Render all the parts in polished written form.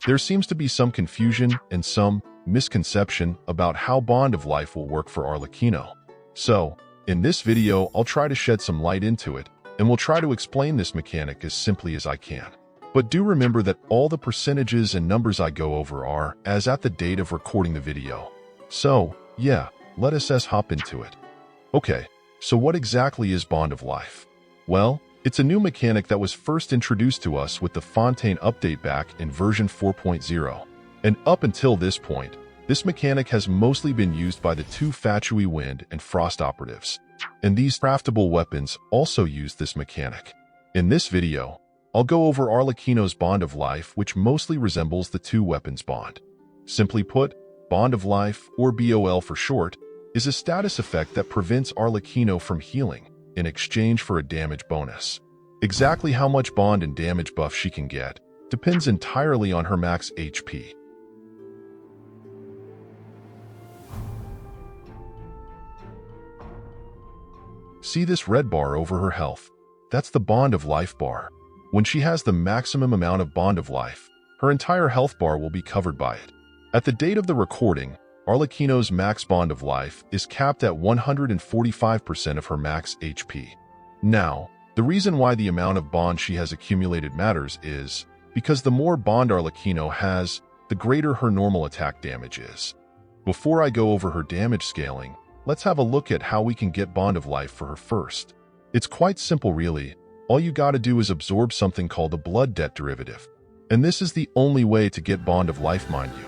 There seems to be some confusion and some misconception about how Bond of Life will work for Arlecchino. So, in this video, I'll try to shed some light into it, and we'll try to explain this mechanic as simply as I can. But do remember that all the percentages and numbers I go over are as at the date of recording the video. So, yeah, let us hop into it. Okay, so what exactly is Bond of Life? Well, it's a new mechanic that was first introduced to us with the Fontaine update back in version 4.0. And up until this point, this mechanic has mostly been used by the two Fatui Wind and Frost operatives. And these craftable weapons also use this mechanic. In this video, I'll go over Arlecchino's Bond of Life, which mostly resembles the two weapons bond. Simply put, Bond of Life, or BOL for short, is a status effect that prevents Arlecchino from healing in exchange for a damage bonus. Exactly how much bond and damage buff she can get depends entirely on her max HP. See this red bar over her health? That's the Bond of Life bar. When she has the maximum amount of Bond of Life, her entire health bar will be covered by it. At the date of the recording, Arlecchino's max Bond of Life is capped at 145% of her max HP. Now, the reason why the amount of bond she has accumulated matters is because the more bond Arlecchino has, the greater her normal attack damage is. Before I go over her damage scaling, let's have a look at how we can get Bond of Life for her first. It's quite simple really. All you gotta do is absorb something called the blood debt derivative. And this is the only way to get Bond of Life, mind you.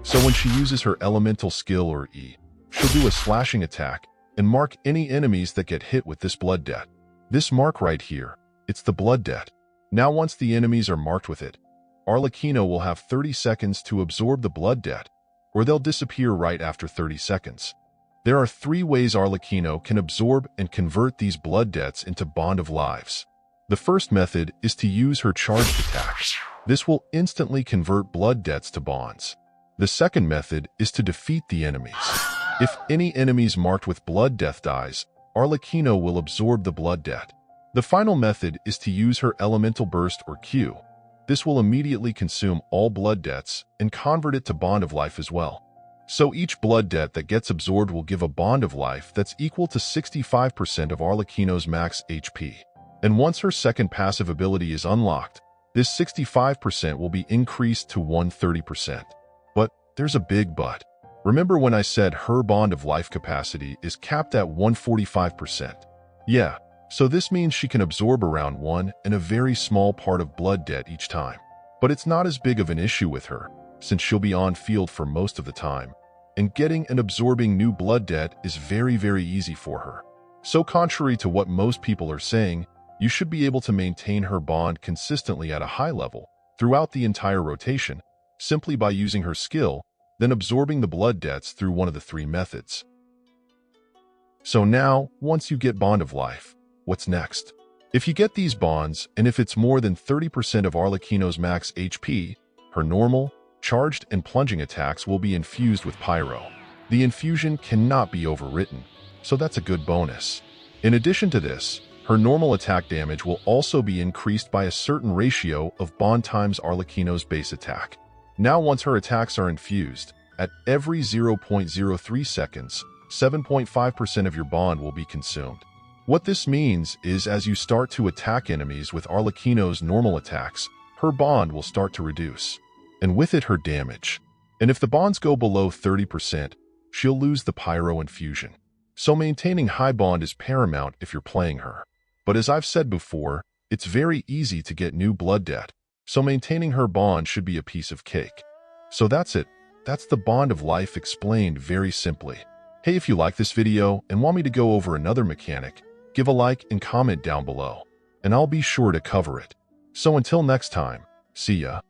So when she uses her elemental skill or E, she'll do a slashing attack and mark any enemies that get hit with this blood debt. This mark right here, it's the blood debt. Now once the enemies are marked with it, Arlecchino will have 30 seconds to absorb the blood debt, or they'll disappear right after 30 seconds. There are 3 ways Arlecchino can absorb and convert these blood debts into Bond of Lives. The first method is to use her charged attacks. This will instantly convert blood debts to bonds. The second method is to defeat the enemies. If any enemies marked with blood death dies, Arlecchino will absorb the blood debt. The final method is to use her elemental burst or Q. This will immediately consume all blood debts and convert it to Bond of Life as well. So each blood debt that gets absorbed will give a Bond of Life that's equal to 65% of Arlecchino's max HP. And once her second passive ability is unlocked, this 65% will be increased to 130%. But there's a big but. Remember when I said her Bond of Life capacity is capped at 145%? Yeah, so this means she can absorb around 1 and a very small part of blood debt each time. But it's not as big of an issue with her, since she'll be on field for most of the time. And getting and absorbing new blood debt is very easy for her. So contrary to what most people are saying, you should be able to maintain her bond consistently at a high level throughout the entire rotation, simply by using her skill, then absorbing the blood debts through one of the 3 methods. So now, once you get Bond of Life, what's next? If you get these bonds, and if it's more than 30% of Arlecchino's max HP, her normal, charged and plunging attacks will be infused with Pyro. The infusion cannot be overwritten, so that's a good bonus. In addition to this, her normal attack damage will also be increased by a certain ratio of bond times Arlecchino's base attack. Now once her attacks are infused, at every 0.03 seconds, 7.5% of your bond will be consumed. What this means is as you start to attack enemies with Arlecchino's normal attacks, her bond will start to reduce. And with it her damage. And if the bonds go below 30%, she'll lose the Pyro infusion. So maintaining high bond is paramount if you're playing her. But as I've said before, it's very easy to get new blood debt, so maintaining her bond should be a piece of cake. So that's it. That's the Bond of Life explained very simply. Hey, if you like this video and want me to go over another mechanic, give a like and comment down below, and I'll be sure to cover it. So until next time, see ya.